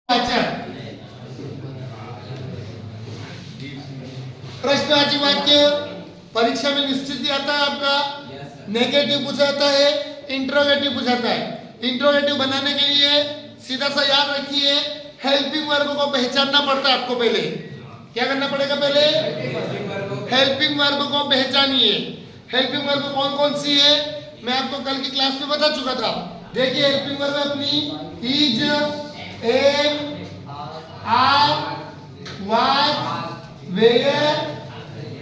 वाचक प्रश्नवाची वाक्य परीक्षा में निश्चित ही आता है आपका। नेगेटिव पूछा जाता है, इंट्रोगेटिव पूछा जाता है। इंट्रोगेटिव बनाने के लिए सीधा सा याद रखिए, हेल्पिंग वर्ब को पहचानना पड़ता है आपको। पहले क्या करना पड़ेगा? पहले हेल्पिंग वर्ब को पहचानिए। हेल्पिंग वर्ब कौन कौन सी है मैं आपको कल की क्लास में बता चुका था। देखिए हेल्पिंग वर्ब अपनी is, am, are, was, were,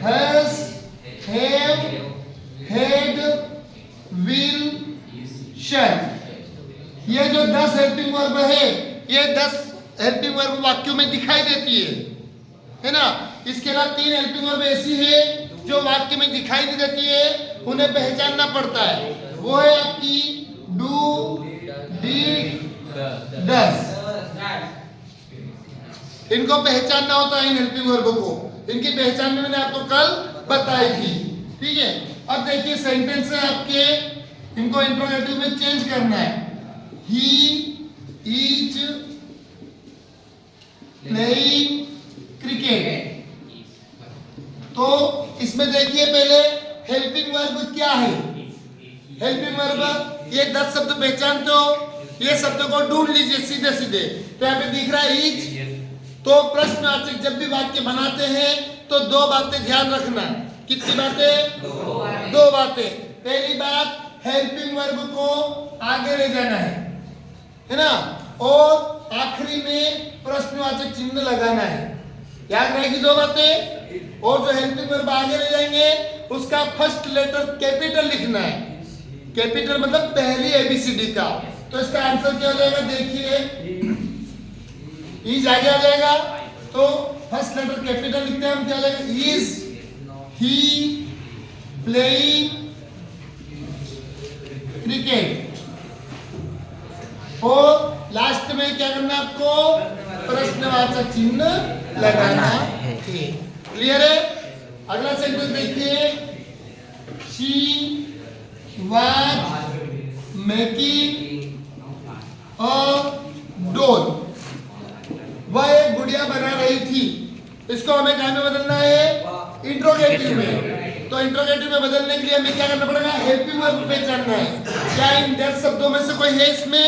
has, have, had, will, shall. ये जो 10 हेल्पिंग वर्ब है, ये 10 हेल्पिंग वर्ब वाक्यों में दिखाई देती है ना। इसके अलावा 3 हेल्पिंग वर्ब ऐसी है जो वाक्य में दिखाई नहीं देती है, उन्हें पहचानना पड़ता है। वो है आपकी डू, डिड, डज। इनको पहचानना होता है इन हेल्पिंग वर्ब को। इनकी पहचान में मैंने आपको कल बताई थी, ठीक है। अब देखिए सेंटेंस है आपके, इनको इंट्रोगेटिव में चेंज करना है। He is playing cricket. तो इसमें देखिए पहले हेल्पिंग वर्ब क्या है। हेल्पिंग वर्ब ये 10 शब्द पहचानते हो, ये शब्द को ढूंढ लीजिए सीधे सीधे। तो यहाँ पे दिख रहा है इज। तो प्रश्नवाचक जब भी वाक्य बनाते हैं तो 2 बातें ध्यान रखना। कितनी बातें? 2 बातें। पहली बात, हेल्पिंग वर्ब को आगे ले जाना है ना, और आखिरी में प्रश्नवाचक चिन्ह लगाना है। याद रहेगी 2 बातें। और जो हेल्पिंग वर्ब आगे ले जाएंगे उसका फर्स्ट लेटर कैपिटल लिखना है। कैपिटल मतलब पहली एबीसीडी का। तो इसका आंसर क्या हो जाएगा? देखिए इज आगे आ जाएगा, तो फर्स्ट लेटर कैपिटल लिखते हैं हम, क्या आ जाएगा? Is he playing cricket. और लास्ट में क्या करना है आपको? प्रश्नवाचक चिन्ह लगाना है। क्लियर है? अगला सेंटेंस देखिए, she was making a doll. वह एक गुड़िया बना रही थी। इसको हमें क्या में बदलना है? इंट्रोगेटिव में। तो इंट्रोगेटिव में बदलने के लिए हमें क्या करना पड़ेगा? हेल्पिंग वर्ब पहचानना है। क्या इन 10 शब्दों में से कोई है इसमें?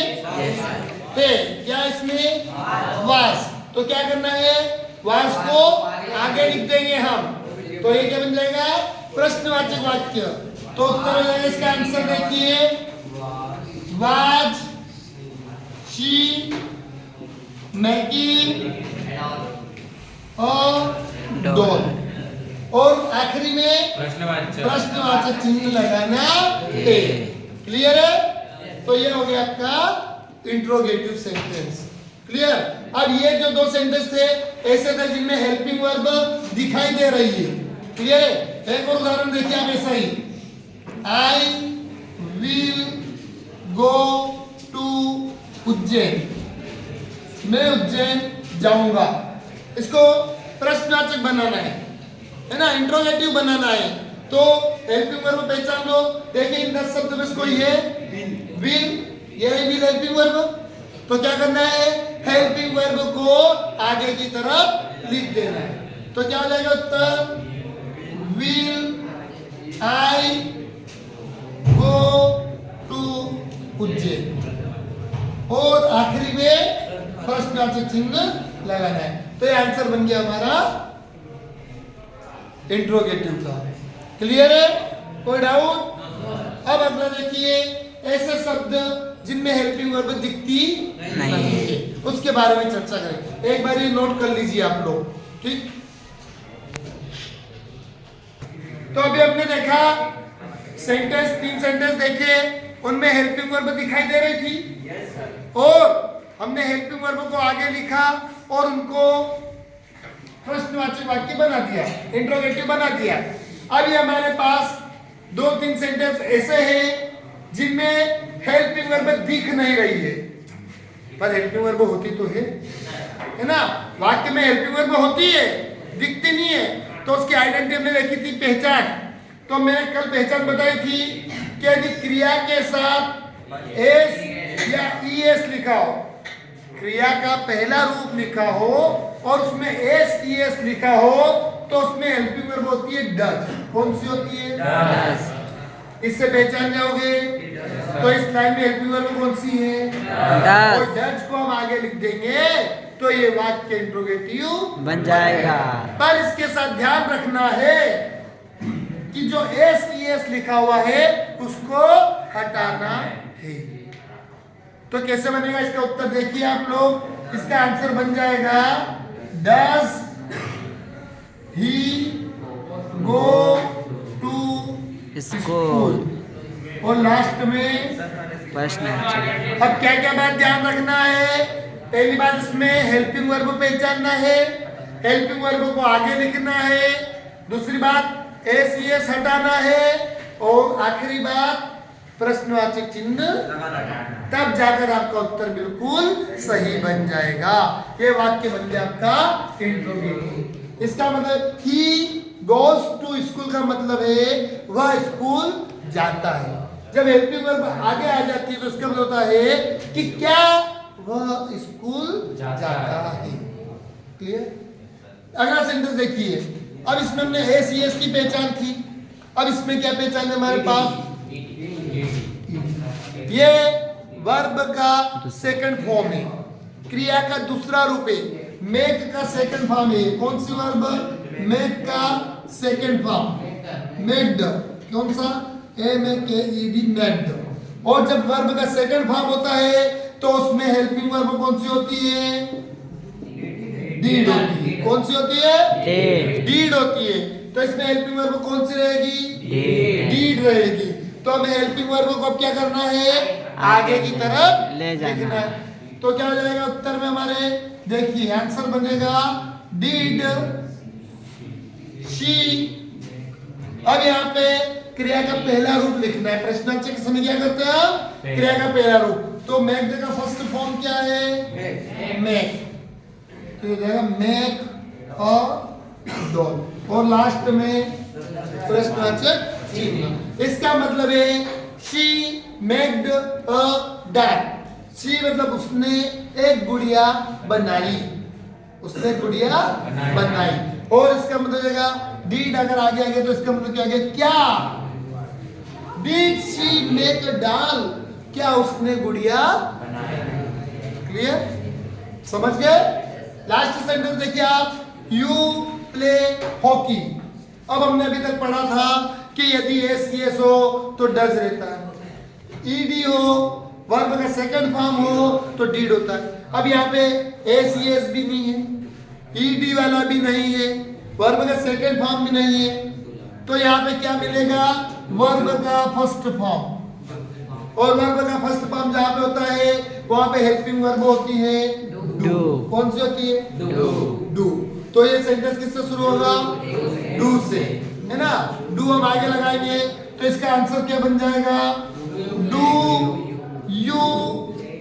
है। क्या इसमें? वाज। तो क्या करना है? वाज को आगे लिख देंगे हम। तो ये क्या बन जाएगा? प्रश्नवाचक वाक्य। तो उत्तर हो जाएगा इसका आंसर। देखिए was she making a doll. और आखिरी में प्रश्नवाचक चिन्ह लगाना है। क्लियर है? तो ये हो गया आपका इंट्रोगेटिव सेंटेंस। क्लियर? अब ये जो 2 सेंटेंस थे ऐसे थे जिनमें हेल्पिंग वर्ब दिखाई दे रही है। क्लियर है? एक और उदाहरण देखिए आप ऐसा ही, I will go to Ujjain. मैं उज्जैन जाऊंगा। इसको प्रश्नवाचक बनाना है ना, इंट्रोगेटिव बनाना है। तो हेल्पिंग वर्ब पहचान लो। देखिए इन 10 शब्द में कोई है? विल। यह विल हेल्पिंग वर्ब। तो क्या करना है? हेल्पिंग वर्ब को आगे की तरफ लिख देना है। तो क्या हो जाएगा उत्तर? Will I go to Ujjain. और आखिरी में प्रश्नवाचक चिन्ह लगाना है। तो ये आंसर बन गया हमारा इंट्रोगेटिव का। क्लियर है? कोई डाउट? अब अगला देखिए, ऐसे शब्द जिनमें हेल्पिंग वर्ब दिखती नहीं है, उसके बारे में चर्चा करें। एक बार ये नोट कर लीजिए आप लोग, ठीक। तो अभी हमने देखा सेंटेंस, 3 सेंटेंस देखे, उनमें हेल्पिंग वर्ब दिखाई दे रही थी। और हमने हेल्पिंग वर्ब को आगे लिखा और उनको प्रश्नवाचक वाक्य बना दिया, इंट्रोगेटिव बना दिया। अब ये हमारे पास 2-3 सेंटेंस ऐसे हैं जिनमें हेल्पिंग वर्ब दिख नहीं रही है, पर हेल्पिंग वर्ब होती तो है ना। वाक्य में हेल्पिंग वर्ब होती है, दिखती नहीं है। तो उसकी आइडेंटिटी हमने देखी थी, पहचान। तो मैंने कल पहचान बताई थी कि यदि क्रिया के साथ एस या ईएस लिखा हो क्रिया का पहला रूप लिखा हो और उसमें एस ई एस लिखा हो तो उसमें हेल्पिंग वर्ब होती है डज। कौन सी होती है? डज। इससे पहचान जाओगे। तो इस लाइन में हेल्पिंग वर्ब कौन सी है? डज। और डज को हम आगे लिख देंगे तो ये वाक्य इंट्रोगेटिव बन जाएगा। पर इसके साथ ध्यान रखना है कि जो एस ई एस लिखा हुआ है उसको हटाना है। तो कैसे बनेगा इसका उत्तर देखिए आप लोग। इसका आंसर बन जाएगा does he go to school और लास्ट में प्रश्नवाचक। अब क्या क्या बात ध्यान रखना है? पहली बात इसमें हेल्पिंग वर्ब पहचानना है, हेल्पिंग वर्ब को आगे लिखना है। दूसरी बात एस ई एस हटाना है और आखिरी बात प्रश्नवाचक चिन्ह, तब जाकर आपका उत्तर बिल्कुल सही बन जाएगा। ये वाक्य बन गया आपका इंट्रोगेटिव। इसका मतलब ही गोज टू स्कूल का मतलब है वह स्कूल जाता है। जब हेल्पिंग वर्ब आगे आ जाती है तो उसका मतलब होता है कि क्या वह स्कूल जाता है। क्लियर? अगला सेंटेंस देखिए। अब इसमें हमने एस ई एस की पहचान थी, अब इसमें क्या पहचान है हमारे पास? ये वर्ब का सेकंड फॉर्म है, क्रिया का दूसरा रूप है, मेक का सेकंड फॉर्म है। कौन सी वर्ब? मेक का सेकंड फॉर्म मेड। कौन सा? एम ए के ई डी मेड। और जब वर्ब का सेकंड फॉर्म होता है तो उसमें हेल्पिंग वर्ब कौन सी होती है? डीड होती है। कौन सी होती है? डीड होती है। तो इसमें हेल्पिंग वर्ब कौन सी रहेगी? डीड रहेगी। तो हमें हेल्पिंग वर्ब को अब क्या करना है? आगे की तरफ ले जाना लिखना है। तो क्या हो जाएगा उत्तर में हमारे? देखिए आंसर बनेगा डीड शी। अब यहाँ पे क्रिया का पहला रूप लिखना है। प्रश्नांक के समय क्या करते हैं हम? क्रिया का पहला रूप। तो मेक का फर्स्ट फॉर्म क्या है? मेक। तो ये जाएगा मेक अ डॉल और लास्ट में प्रश्नवाचक चिन्ह। इसका मतलब है शी मेक्ड अ डॉल। शी मतलब उसने एक गुड़िया बनाई, उसने गुड़िया बनाई। और इसका मतलब जाएगा डीड अगर आगे आ गया तो इसका मतलब क्या आ गया? क्या? Did she make a doll? क्या उसने गुड़िया बनाई? क्लियर? समझ गए? लास्ट सेंटेंस देखिए आप। You play hockey. अब हमने अभी तक पढ़ा था कि यदि एस ई एस हो तो डज रहता है, ईडी हो वर्ब का सेकंड फॉर्म हो तो डीड होता है। अब यहाँ पे एस ई एस भी नहीं है, ईडी वाला भी नहीं है, वर्ब का सेकंड फॉर्म भी नहीं है। तो यहाँ पे क्या मिलेगा? वर्ब का फर्स्ट फॉर्म। और वर्ब का फर्स्ट फॉर्म जहाँ पे होता है वहां पे हेल्पिंग वर्ब होती है डू। कौन सी होती है? डू। तो ये सेंटेंस किससे शुरू होगा? डू से, है ना? डू हम आगे लगाएंगे तो इसका आंसर क्या बन जाएगा? Do you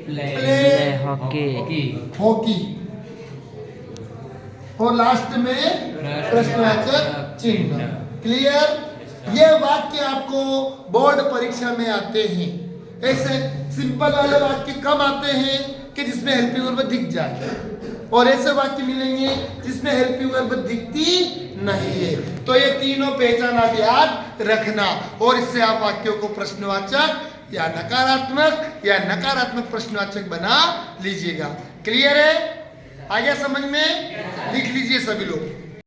play hockey. और लास्ट में प्रश्नवाचक चिन्ह। क्लियर? ये वाक्य आपको बोर्ड परीक्षा में आते हैं। ऐसे सिंपल वाले वाक्य कम आते हैं कि जिसमें हेल्पिंग वर्ब दिख जाए, और ऐसे वाक्य मिलेंगे जिसमें हेल्पिंग वर्ब दिखती नहीं है। तो ये तीनों पहचान आप याद रखना और इससे आप वाक्यों को प्रश्नवाचक या नकारात्मक प्रश्नवाचक बना लीजिएगा। क्लियर है? आगे समझ में? लिख लीजिए सभी लोग।